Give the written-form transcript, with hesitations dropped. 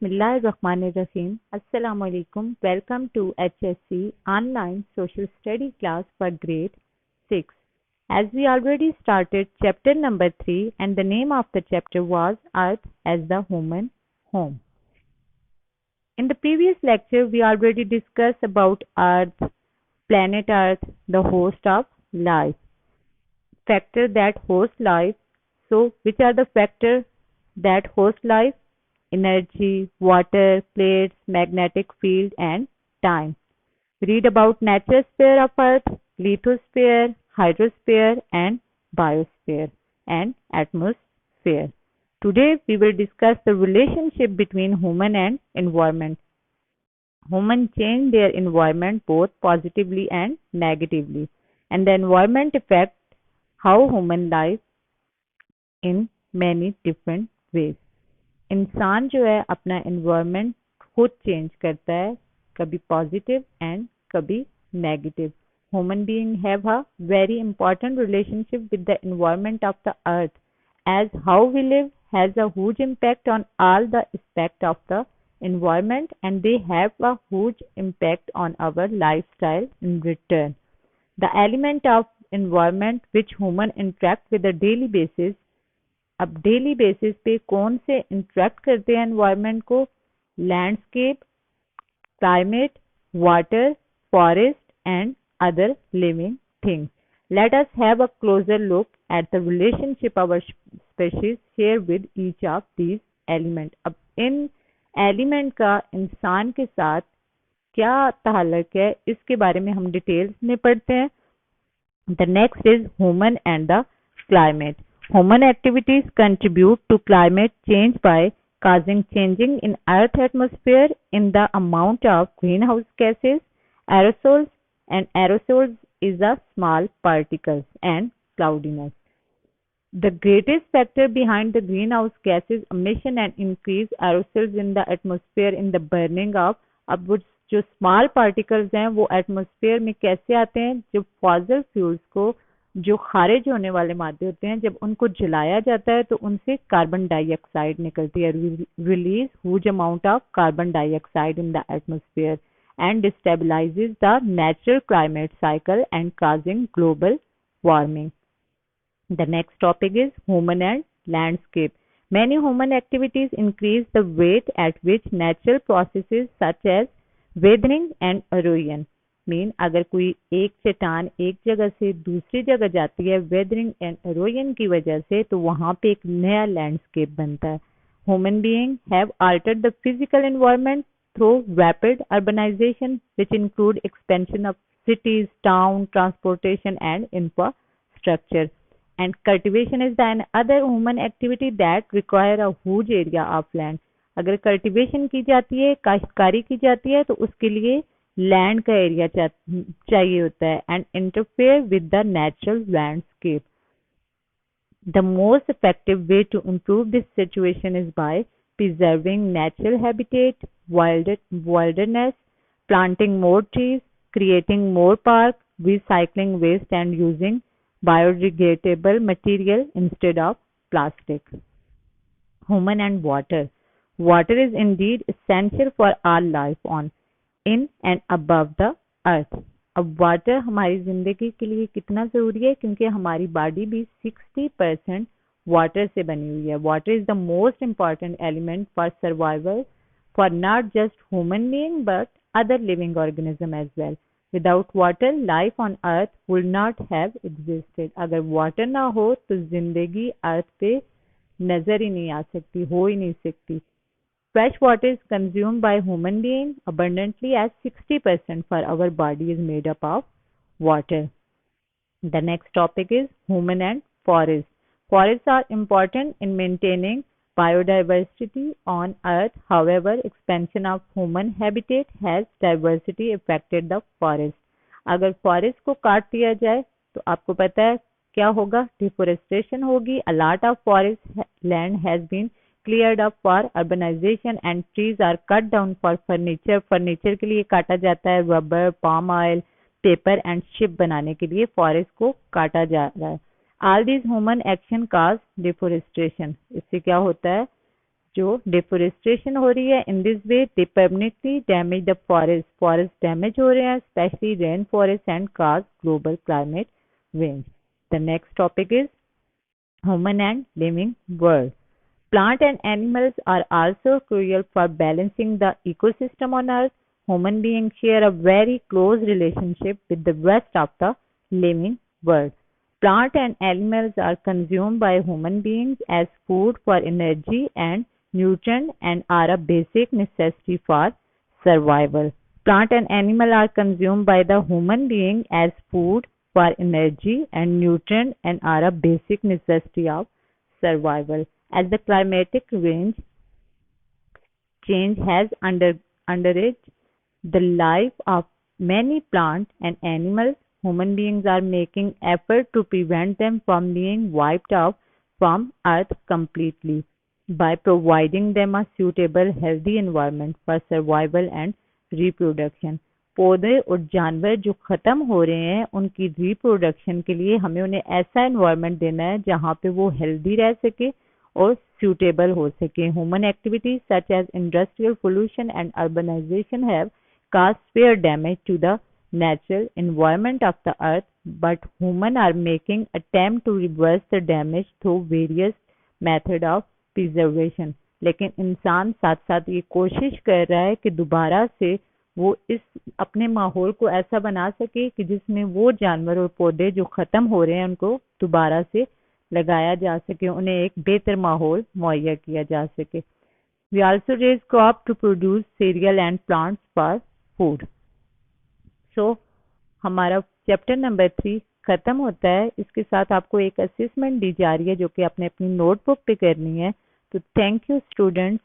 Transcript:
Bismillahirrahmanirrahim. Assalamu alaikum. Welcome to HSC online social study class for grade 6. As we already started chapter number 3 and the name of the chapter was Earth as the Human Home. In the previous lecture we already discussed about Earth, planet Earth, the host of life, factor that host life. So which are the factors that host life? Energy, water, plates, magnetic field, and time. Read about natural sphere of Earth, lithosphere, hydrosphere, and biosphere, and atmosphere. Today we will discuss the relationship between human and environment. Humans change their environment both positively and negatively, and the environment affects how human live in many different ways. इंसान जो है अपना environment खुद change करता है, कभी positive and कभी negative. Human being have a very important relationship with the environment of the earth as how we live has a huge impact on all the aspects of the environment and they have a huge impact on our lifestyle in return. The element of environment which human interact with a daily basis. अब daily basis पे कौन से interact करते हैं environment को? Landscape, climate, water, forest and other living things. Let us have a closer look at the relationship our species share with each of these element. अब इन element का इंसान के साथ क्या ताल्लुक है, इसके बारे में हम डिटेल्स में पढ़ते हैं. The next is human and the climate. Human activities contribute to climate change by causing changing in Earth atmosphere in the amount of greenhouse gases, aerosols, and aerosols is a small particles and cloudiness. The greatest factor behind the greenhouse gases emission and increase aerosols in the atmosphere in the burning of. अब वो जो small particles हैं वो atmosphere में कैसे आते हैं? जो फॉसिल फ्यूल्स को, जो खारिज होने वाले मादे होते हैं, जब उनको जलाया जाता है तो उनसे कार्बन डाइऑक्साइड निकलती है. Release huge amount of carbon dioxide in the atmosphere and destabilises the natural climate cycle and causing global warming. The next topic is human and landscape. Many human activities increase the rate at which natural processes such as weathering and erosion. Mean अगर कोई एक चट्टान एक जगह से दूसरी जगह जाती है वेदरिंग एंड एरोजन की वजह से, तो वहां पे एक नया लैंडस्केप बनता है. Human being have altered the physical environment through rapid urbanization which include expansion of cities, town, transportation and infrastructure. And cultivation is the another human activity that require a huge area of land. अगर cultivation की जाती है, काश्तकारी की जाती है, तो उसके लिए लैंड का एरिया चाहिए होता है and interfere with the natural landscape. The most effective way to improve this situation is by preserving natural habitat, wilderness, planting more trees, creating more parks, recycling waste and using biodegradable material instead of plastic. Human and water. Water is indeed essential for our life on, in and above the earth. अब water हमारी जिंदगी के लिए कितना जरूरी है, क्योंकि हमारी बॉडी भी 60% वाटर से बनी हुई है. Water is the most important element for survival for not just human being but other living organism as well. Without water life on earth would not have existed. अगर वाटर ना हो तो जिंदगी अर्थ पे नजर ही नहीं आ सकती, हो ही नहीं सकती. Fresh water is consumed by human being abundantly as 60% for our body is made up of water. The next topic is human and forest. Forests are important in maintaining biodiversity on earth. However, expansion of human habitat has diversity affected the forest. अगर forest को काट दिया जाए तो आपको पता है क्या होगा? Deforestation होगी. A lot of forest land has been cleared up for urbanization and trees are cut down for furniture. Furniture के लिए काटा जाता है. Rubber, palm oil, paper and ship बनाने के लिए फॉरेस्ट को काटा जा रहा है. All these human action cause deforestation. इससे क्या होता है? जो डिफोरेस्टेशन हो रही है, in this way they permanently damage the forest, forest damage हो रहे हैं, specially rain forest and cause global climate change. The next topic is human and living world. Plants and animals are also crucial for balancing the ecosystem on Earth. Human beings share a very close relationship with the rest of the living world. Plants and animals are consumed by human beings as food for energy and nutrient and are a basic necessity for survival. Plant and animal are consumed by the human being as food for energy and nutrient and are a basic necessity of survival. As the climatic change has underaged the life of many plants and animals, human beings are making effort to prevent them from being wiped out from Earth completely by providing them a suitable, healthy environment for survival and reproduction. पौधे और जानवर जो खत्म हो रहे हैं उनकी reproduction के लिए हमें उन्हें ऐसा एनवायरनमेंट देना है जहाँ पे वो हेल्दी रह सके और suitable हो सके. Human activities such as industrial pollution and urbanization have caused severe damage to the natural environment of the earth, but humans are making attempt to reverse the damage through various method of preservation. लेकिन इंसान साथ साथ ये कोशिश कर रहा है कि दोबारा से वो इस अपने माहौल को ऐसा बना सके कि जिसमें वो जानवर और पौधे जो खत्म हो रहे हैं उनको दोबारा से लगाया जा सके, उन्हें एक बेहतर माहौल मुहैया किया जा सके. We also raise crop to produce cereal and plants for food. So हमारा चैप्टर नंबर 3 खत्म होता है. इसके साथ आपको एक असेसमेंट दी जा रही है जो कि आपने अपनी नोटबुक पे करनी है. तो थैंक यू स्टूडेंट्स.